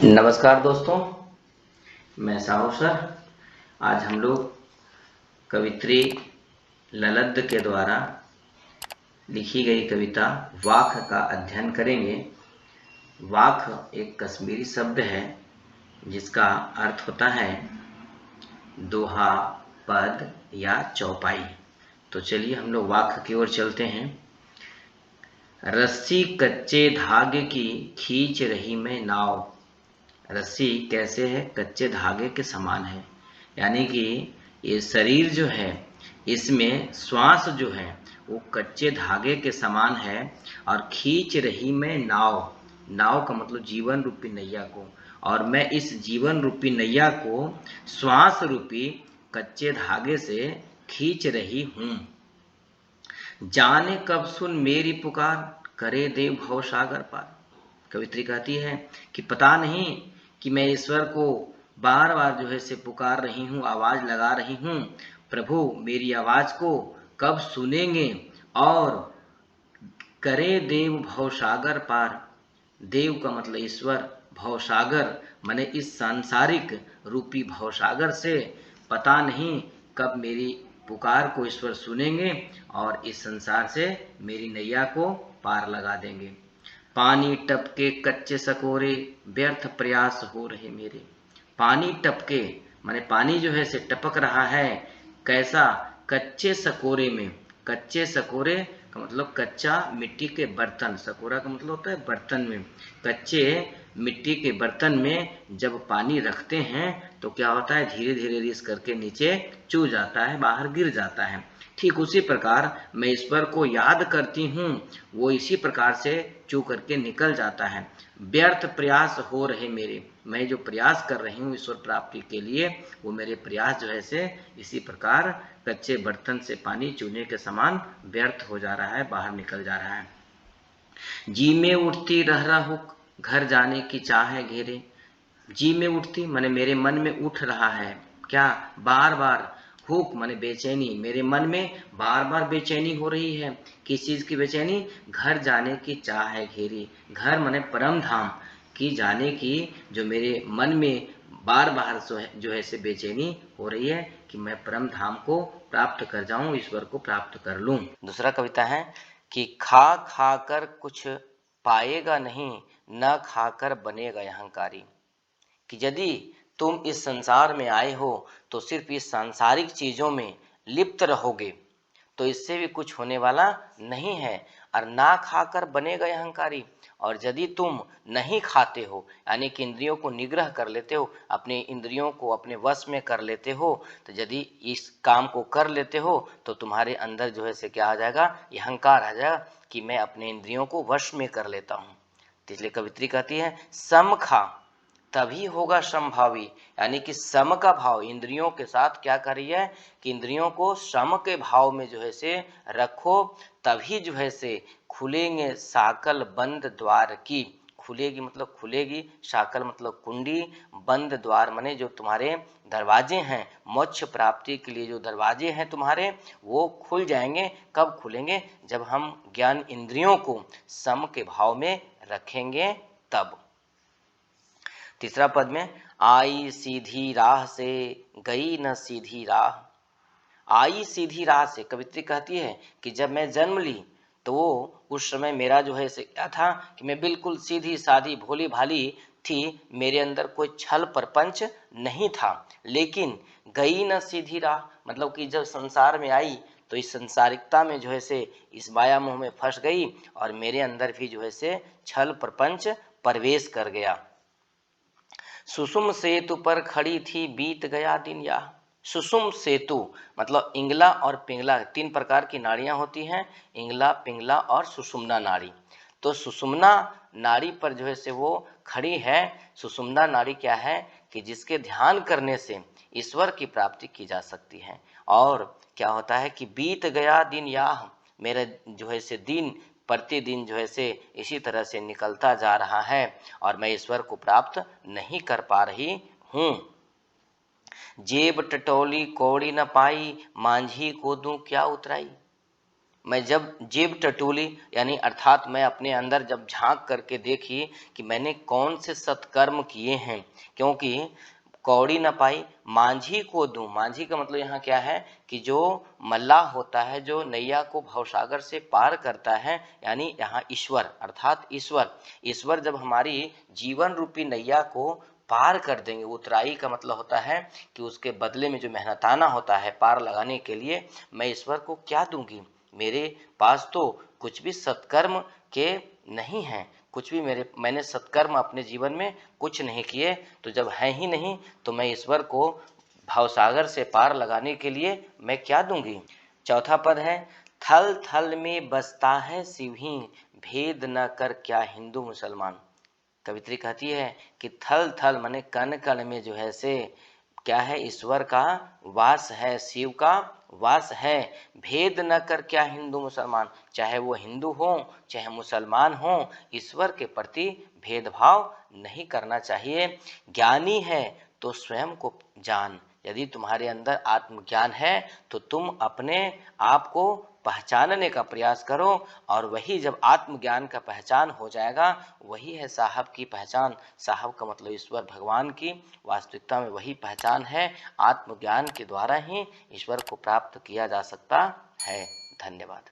नमस्कार दोस्तों, मैं साहू सर। आज हम लोग कवित्री ललद्द के द्वारा लिखी गई कविता वाख का अध्ययन करेंगे। वाख एक कश्मीरी शब्द है जिसका अर्थ होता है दोहा, पद या चौपाई। तो चलिए हम लोग वाख की ओर चलते हैं। रस्सी कच्चे धागे की खींच रही मैं नाव। रस्सी कैसे है? कच्चे धागे के समान है, यानी कि ये शरीर जो है इसमें श्वास जो है वो कच्चे धागे के समान है। और खींच रही मैं नाव, नाव का मतलब जीवन रूपी नैया को, और मैं इस जीवन रूपी नैया को श्वास रूपी कच्चे धागे से खींच रही हूँ। जाने कब सुन मेरी पुकार, करे देव भव सागर पार। कवित्री कहती है कि पता नहीं कि मैं ईश्वर को बार बार जो है से पुकार रही हूँ, आवाज लगा रही हूँ। प्रभु मेरी आवाज को कब सुनेंगे और करे देव भवसागर पार। देव का मतलब ईश्वर, भवसागर माने इस सांसारिक रूपी भवसागर से पता नहीं कब मेरी पुकार को ईश्वर सुनेंगे और इस संसार से मेरी नैया को पार लगा देंगे। पानी टपके कच्चे सकोरे, व्यर्थ प्रयास हो रहे मेरे। पानी टपके माने पानी जो है से टपक रहा है, कैसा? कच्चे सकोरे में। कच्चे सकोरे का मतलब कच्चा मिट्टी के बर्तन, सकोरा का मतलब होता है बर्तन में। कच्चे मिट्टी के बर्तन में जब पानी रखते हैं तो क्या होता है, धीरे धीरे रिस करके नीचे चू जाता है, बाहर गिर जाता है। ठीक उसी प्रकार मैं ईश्वर को याद करती हूँ, वो इसी प्रकार से चू करके निकल जाता है। व्यर्थ प्रयास हो रहे मेरे, मैं जो प्रयास कर रही हूँ ईश्वर प्राप्ति के लिए, वो मेरे प्रयास जो है से इसी प्रकार कच्चे बर्तन से पानी चूने के समान व्यर्थ हो जा रहा है, बाहर निकल जा रहा है। जी में उठती रह रहा हुक, घर जाने की चाह है घेरे। जी में उठती माने मेरे मन में उठ रहा है, क्या? बार बार। हुक माने बेचैनी, मेरे मन में बार बार बेचैनी हो रही है। किस चीज की बेचैनी? घर जाने की चाह है घेरी। घर माने परम धाम की जाने की जो मेरे मन में बार बार जो है से बेचैनी हो रही है कि मैं परम धाम को प्राप्त कर जाऊं, ईश्वर को प्राप्त कर लूं। दूसरा कविता है कि खा खा कर कुछ पाएगा नहीं, न खाकर बनेगा अहंकारी। कि यदि तुम इस संसार में आए हो तो सिर्फ इस सांसारिक चीजों में लिप्त रहोगे तो इससे भी कुछ होने वाला नहीं है। और ना खाकर बनेगा अहंकारी। और यदि तुम नहीं खाते हो यानी कि इंद्रियों को निग्रह कर लेते हो, अपने इंद्रियों को अपने वश में कर लेते हो, तो यदि इस काम को कर लेते हो तो तुम्हारे अंदर जो है से क्या आ जाएगा, अहंकार आ जाएगा कि मैं अपने इंद्रियों को वश में कर लेता हूँ। तो इसलिए कवित्री कहती है सम खा तभी होगा समभावी, यानी कि सम का भाव इंद्रियों के साथ क्या करिए कि इंद्रियों को सम के भाव में जो है से रखो, तभी जो है से खुलेंगे साकल बंद द्वार की। खुलेगी मतलब खुलेगी, साकल मतलब कुंडी, बंद द्वार माने जो तुम्हारे दरवाजे हैं, मोक्ष प्राप्ति के लिए जो दरवाजे हैं तुम्हारे वो खुल जाएंगे। कब खुलेंगे? जब हम ज्ञान इंद्रियों को सम के भाव में रखेंगे तब। तीसरा पद में आई सीधी राह से गई न सीधी राह। आई सीधी राह से, कवित्री कहती है कि जब मैं जन्म ली तो उस समय मेरा जो है से क्या था कि मैं बिल्कुल सीधी सादी भोली भाली थी, मेरे अंदर कोई छल प्रपंच नहीं था। लेकिन गई न सीधी राह मतलब कि जब संसार में आई तो इस संसारिकता में जो है से इस माया मोह में फंस गई और मेरे अंदर भी जो है से छल प्रपंच प्रवेश कर गया। सुषुम सेतु पर खड़ी थी बीत गया दिन या। सुषुम सेतु मतलब इंगला और पिंगला, तीन प्रकार की नाड़ियां होती हैं, इंगला, पिंगला और सुषुम्ना नाड़ी। तो सुषुम्ना नाड़ी पर जो है से वो खड़ी है। सुषुम्ना नाड़ी क्या है कि जिसके ध्यान करने से ईश्वर की प्राप्ति की जा सकती है। और क्या होता है कि बीत गया दिन याह, मेरा जो है से दिन प्रतिदिन जो है से इसी तरह से निकलता जा रहा है और मैं ईश्वर को प्राप्त नहीं कर पा रही हूँ। जेब टटोली कौड़ी न पाई, मांझी को दूं क्या उतराई। मैं जब जेब टटोली यानी अर्थात मैं अपने अंदर जब झांक करके देखी कि मैंने कौन से सत्कर्म किए हैं, क्योंकि कौड़ी न पाई मांझी को दूं। मांझी का मतलब यहाँ क्या है कि जो मल्लाह होता है, जो नैया को भवसागर से पार करता है, यानी यहाँ ईश्वर अर्थात ईश्वर जब हमारी जीवन रूपी नैया को पार कर देंगे, उतराई का मतलब होता है कि उसके बदले में जो मेहनताना होता है पार लगाने के लिए, मैं ईश्वर को क्या दूंगी? मेरे पास तो कुछ भी सत्कर्म के नहीं है, कुछ भी मैंने सत्कर्म अपने जीवन में कुछ नहीं किए, तो जब है ही नहीं तो मैं ईश्वर को भवसागर से पार लगाने के लिए मैं क्या दूंगी। चौथा पद है, थल थल में बसता है शिव ही, भेद न कर क्या हिंदू मुसलमान। कवित्री कहती है कि थल थल माने कण कण में जो है से क्या है, ईश्वर का वास है, शिव का वास है। भेद न कर क्या हिंदू मुसलमान, चाहे वो हिंदू हो चाहे मुसलमान हो, ईश्वर के प्रति भेदभाव नहीं करना चाहिए। ज्ञानी है तो स्वयं को जान, यदि तुम्हारे अंदर आत्मज्ञान है तो तुम अपने आप को पहचानने का प्रयास करो, और वही जब आत्मज्ञान का पहचान हो जाएगा वही है साहब की पहचान। साहब का मतलब ईश्वर भगवान की वास्तविकता में वही पहचान है। आत्मज्ञान के द्वारा ही ईश्वर को प्राप्त किया जा सकता है। धन्यवाद।